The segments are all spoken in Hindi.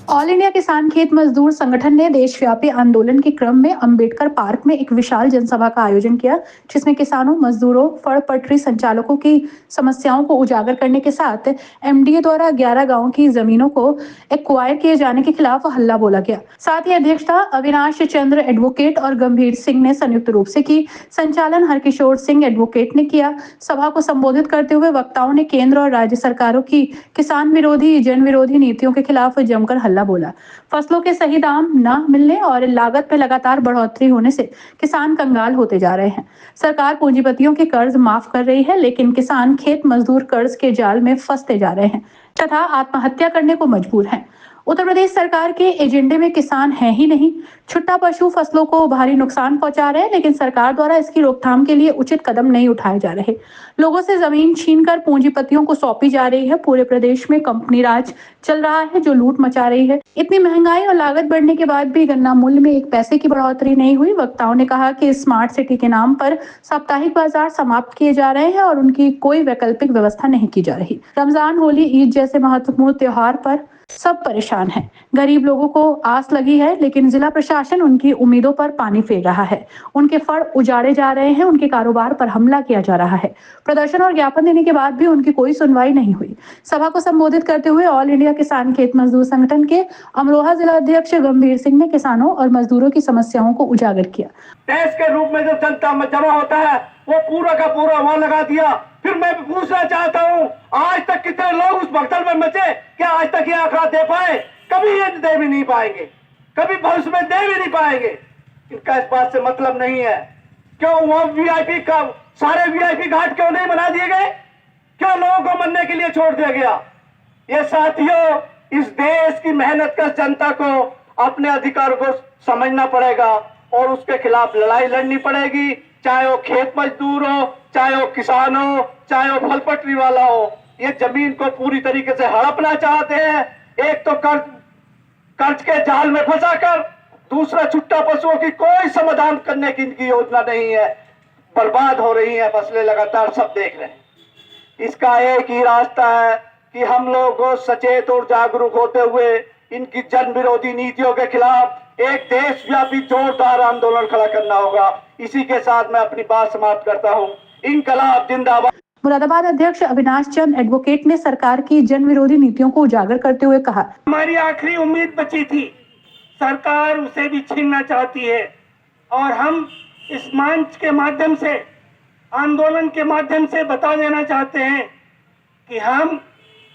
ऑल इंडिया किसान खेत मजदूर संगठन ने देशव्यापी आंदोलन के क्रम में अंबेडकर पार्क में एक विशाल जनसभा का आयोजन किया, जिसमें किसानों, मजदूरों, फड़ पटरी संचालकों की समस्याओं को उजागर करने के साथ एमडीए द्वारा 11 गांवों की जमीनों को एक्वायर किए जाने के खिलाफ हल्ला बोला गया। साथ ही अध्यक्षता अविनाश चंद्र एडवोकेट और गंभीर सिंह ने संयुक्त रूप से की। संचालन हरकिशोर सिंह एडवोकेट ने किया। सभा को संबोधित करते हुए वक्ताओं ने केंद्र और राज्य सरकारों की किसान विरोधी, जन विरोधी नीतियों के खिलाफ जमकर हल्ला बोला। फसलों के सही दाम न मिलने और लागत में लगातार बढ़ोतरी होने से किसान कंगाल होते जा रहे हैं। सरकार पूंजीपतियों के कर्ज माफ कर रही है, लेकिन किसान खेत मजदूर कर्ज के जाल में फंसते जा रहे हैं तथा आत्महत्या करने को मजबूर हैं। उत्तर प्रदेश सरकार के एजेंडे में किसान है ही नहीं। छुट्टा पशु फसलों को भारी नुकसान पहुंचा रहे हैं, लेकिन सरकार द्वारा इसकी रोकथाम के लिए उचित कदम नहीं उठाए जा रहे। लोगों से जमीन छीनकर पूंजीपतियों को सौंपी जा रही है। पूरे प्रदेश में कंपनी राज चल रहा है, जो लूट मचा रही है। इतनी महंगाई और लागत बढ़ने के बाद भी गन्ना मूल्य में 1 पैसे की बढ़ोतरी नहीं हुई। वक्ताओं ने कहा कि स्मार्ट सिटी के नाम पर साप्ताहिक बाजार समाप्त किए जा रहे हैं और उनकी कोई वैकल्पिक व्यवस्था नहीं की जा रही। रमजान, होली, ईद जैसे महत्वपूर्ण त्योहार पर सब परेशान हैं। गरीब लोगों को आस लगी है, लेकिन जिला प्रशासन उनकी उम्मीदों पर पानी फेर रहा है। उनके फड़ उजाड़े जा रहे हैं, उनके कारोबार पर हमला किया जा रहा है। प्रदर्शन और ज्ञापन देने के बाद भी उनकी कोई सुनवाई नहीं हुई। सभा को संबोधित करते हुए ऑल इंडिया किसान खेत मजदूर संगठन के अमरोहा जिला अध्यक्ष गंभीर सिंह ने किसानों और मजदूरों की समस्याओं को उजागर किया। देश के रूप में जो जनता में जमा होता है, वो पूरा का पूरा वहां लगा दिया। फिर मैं पूछना चाहता हूं, आज तक कितने लोग उस भगदड़ में मचे कि आज तक ये आंकड़ा दे पाए? कभी ये दे भी नहीं पाएंगे, कभी भविष्य में दे भी नहीं पाएंगे। इनका इस बात से मतलब नहीं है। क्यों वो वीआईपी का सारे वीआईपी घाट क्यों नहीं बना दिए गए? क्यों लोगों को मरने के लिए छोड़ दिया गया? ये साथियों, इस देश की मेहनत कर जनता को अपने अधिकार को समझना पड़ेगा और उसके खिलाफ लड़ाई लड़नी पड़ेगी। चाहे वो खेत मजदूर हो, चाहे वो किसान हो, चाहे वो फल पटरी वाला हो। ये जमीन को पूरी तरीके से हड़पना चाहते हैं। एक तो कर्ज के जाल में फंसाकर, दूसरा छुट्टा पशुओं की कोई समाधान करने की इनकी योजना नहीं है। बर्बाद हो रही है फसलें, लगातार सब देख रहे हैं। इसका एक ही रास्ता है कि हम लोगों को सचेत और जागरूक होते हुए इनकी जन विरोधी नीतियों के खिलाफ एक देशव्यापी जोरदार आंदोलन खड़ा करना होगा। इसी के साथ मैं अपनी बात समाप्त करता हूं। इनकलाब जिंदाबाद। मुरादाबाद अध्यक्ष अविनाश चंद्र एडवोकेट ने सरकार की जन विरोधी नीतियों को उजागर करते हुए कहा, हमारी आखिरी उम्मीद बची थी, सरकार उसे भी छीनना चाहती है और हम इस मंच के माध्यम से, आंदोलन के माध्यम से बता देना चाहते हैं कि हम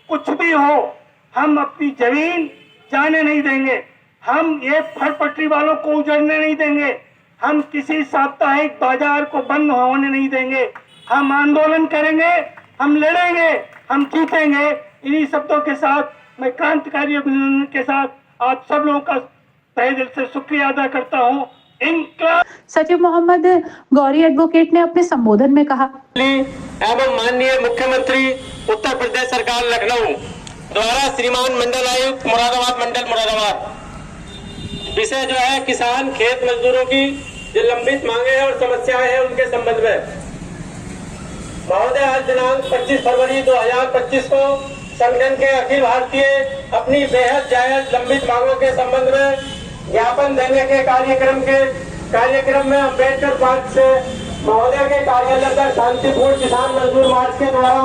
कुछ भी हो, हम अपनी जमीन जाने नहीं देंगे। हम ये फड़ पटरी वालों को उजड़ने नहीं देंगे। हम किसी साप्ताहिक बाजार को बंद होने नहीं देंगे। हम आंदोलन करेंगे, हम लड़ेंगे, हम जीतेंगे। इन्हीं शब्दों के साथ मैं क्रांतिकारी अभिनंदन के साथ आप सब लोगों का तहे दिल से शुक्रिया अदा करता हूँ। सचिव मोहम्मद गौरी एडवोकेट ने अपने संबोधन में कहा, एवं माननीय मुख्यमंत्री उत्तर प्रदेश सरकार लखनऊ द्वारा श्रीमान मंडल आयुक्त मुरादाबाद मंडल मुरादाबाद, विषय जो है किसान खेत मजदूरों की जो लंबित मांगे हैं और समस्याएं हैं उनके संबंध में महोदय आज दिनांक 25 फरवरी 2025 को संगठन के अखिल भारतीय अपनी बेहद जायज लंबित मांगों के संबंध में ज्ञापन देने के कार्यक्रम में अंबेडकर पार्क से महोदय के कार्यालय तक शांतिपूर्ण किसान मजदूर मार्च के द्वारा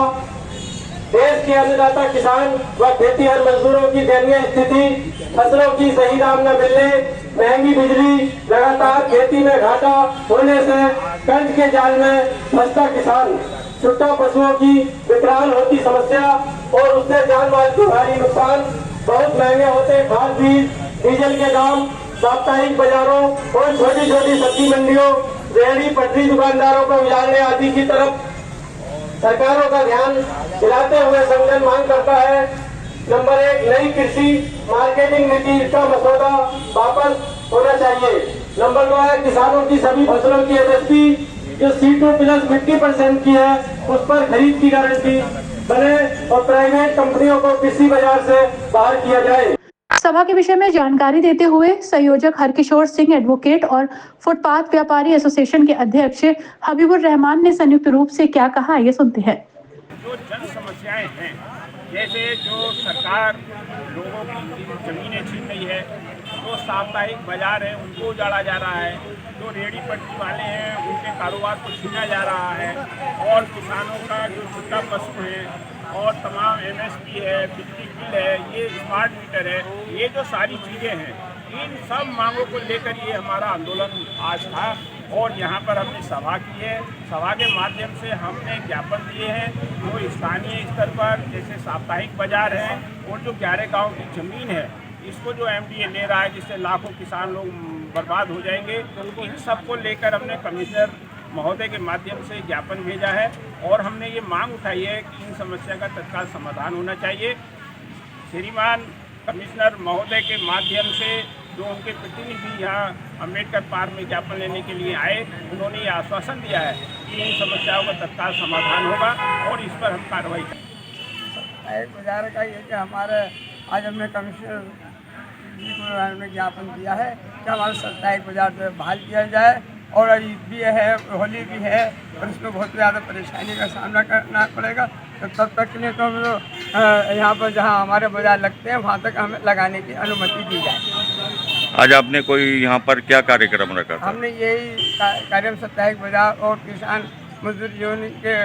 देश के अन्नदाता किसान व खेतीहर मजदूरों की दयनीय स्थिति, फसलों की सही दाम न मिलने, महंगी बिजली, लगातार खेती में घाटा होने से कर्ज के जाल में फंसता किसान, छुट्टा पशुओं की विकराल होती समस्या और उससे जान माल की भारी नुकसान, बहुत महंगे होते खाद बीज, डीजल के दाम, साप्ताहिक बाजारों और छोटी छोटी सब्जी मंडियों, रेहड़ी पटरी दुकानदारों को उजाड़ने आदि की तरफ सरकारों का ध्यान दिलाते हुए संगठन मांग करता है। नंबर 1, नई कृषि मार्केटिंग नीति का मसौदा वापस होना चाहिए। नंबर 2 है किसानों की सभी फसलों की एमएसपी जो C2 प्लस 50% की है उस पर खरीद की गारंटी बने और प्राइवेट कंपनियों को कृषि बाजार से बाहर किया जाए। सभा के विषय में जानकारी देते हुए संयोजक हरकिशोर सिंह एडवोकेट और फुटपाथ व्यापारी एसोसिएशन के अध्यक्ष हबीबुर रहमान ने संयुक्त रूप से क्या कहा, ये सुनते हैं। जो जन समस्याएं हैं, जैसे जो सरकार लोगों की ज़मीनें छीन रही है, जो साप्ताहिक बाजार है उनको उजाड़ा जा रहा है, जो रेहड़ी पटरी वाले हैं उनके कारोबार को छीना जा रहा है, और किसानों का जो छुट्टा पशु है और तमाम MSP है, बिजली बिल है, ये स्मार्ट मीटर है, ये जो सारी चीज़ें हैं, इन सब मांगों को लेकर ये हमारा आंदोलन आज था। और यहाँ पर हमने सभा की है। सभा के माध्यम से हमने ज्ञापन दिए हैं जो स्थानीय स्तर पर जैसे साप्ताहिक बाजार है और जो 11 गाँव की ज़मीन है, इसको जो MDA ले रहा है, जिससे लाखों किसान लोग बर्बाद हो जाएंगे, इन सब को लेकर हमने कमिश्नर महोदय के माध्यम से ज्ञापन भेजा है और हमने ये मांग उठाई है कि इन समस्या का तत्काल समाधान होना चाहिए। श्रीमान कमिश्नर महोदय के माध्यम से जो उनके प्रतिनिधि यहाँ अम्बेडकर पार्क में ज्ञापन लेने के लिए आए, उन्होंने ये आश्वासन दिया है कि इन समस्याओं का तत्काल समाधान होगा और इस पर हम कार्रवाई करेंगे। एक बाजार का ये कि हमारे आज हमने कमिश्नर जी को हमने ज्ञापन दिया है कि हमारा साप्ताहिक बाजार जो है बहाल किया जाए, और ईद भी है, होली भी है, और इसमें बहुत ज़्यादा परेशानी का सामना करना पड़ेगा। तो तब तक के लिए तो हम लोग यहाँ पर जहाँ हमारे बाजार लगते हैं वहाँ तक हमें लगाने की अनुमति दी जाए। आज आपने कोई यहाँ पर क्या कार्यक्रम रखा था? हमने यही कार्यक्रम साप्ताहिक बाजार और किसान मजदूर यूनियन के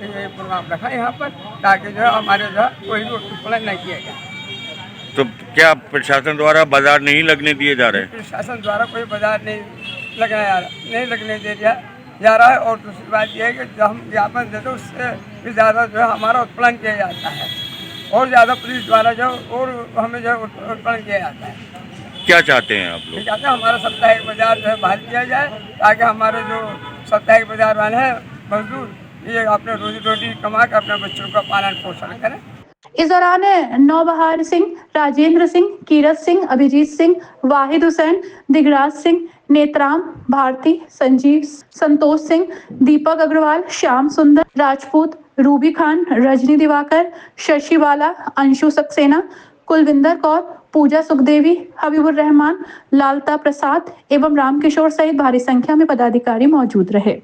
ये प्रोग्राम रखा यहाँ पर, ताकि जो है हमारे जो है कोई भी उत्पीड़न नहीं किया जाए। तो क्या प्रशासन द्वारा बाजार नहीं लगने दिए जा रहे? प्रशासन द्वारा कोई बाजार नहीं लगने दे दिया जा रहा है। और दूसरी बात यह है कि जब हम ज्ञापन देते हैं उससे भी ज़्यादा जो है हमारा उत्पीड़न किया जाता है, और ज़्यादा पुलिस द्वारा जो और हमें जो है उत्पीड़न किया जाता है। क्या चाहते हैं आप लोग? चाहते हैं हमारा साप्ताहिक बाजार जो है बहाल किया जाए, ताकि हमारे जो साप्ताहिक बाजार वाले हैं मजदूर, ये अपने रोजी रोटी कमा कर अपने बच्चों का पालन पोषण करें। इस दौरान नौबहार सिंह, राजेंद्र सिंह, कीरत सिंह, अभिजीत सिंह, वाहिद हुसैन, दिगराज सिंह, नेत्राम, भारती, संजीव, संतोष सिंह, दीपक अग्रवाल, श्याम सुंदर राजपूत, रूबी खान, रजनी दिवाकर, शशिवाला, अंशु सक्सेना, कुलविंदर कौर, पूजा सुखदेवी, हबीबुर रहमान, लालता प्रसाद एवं रामकिशोर सहित भारी संख्या में पदाधिकारी मौजूद रहे।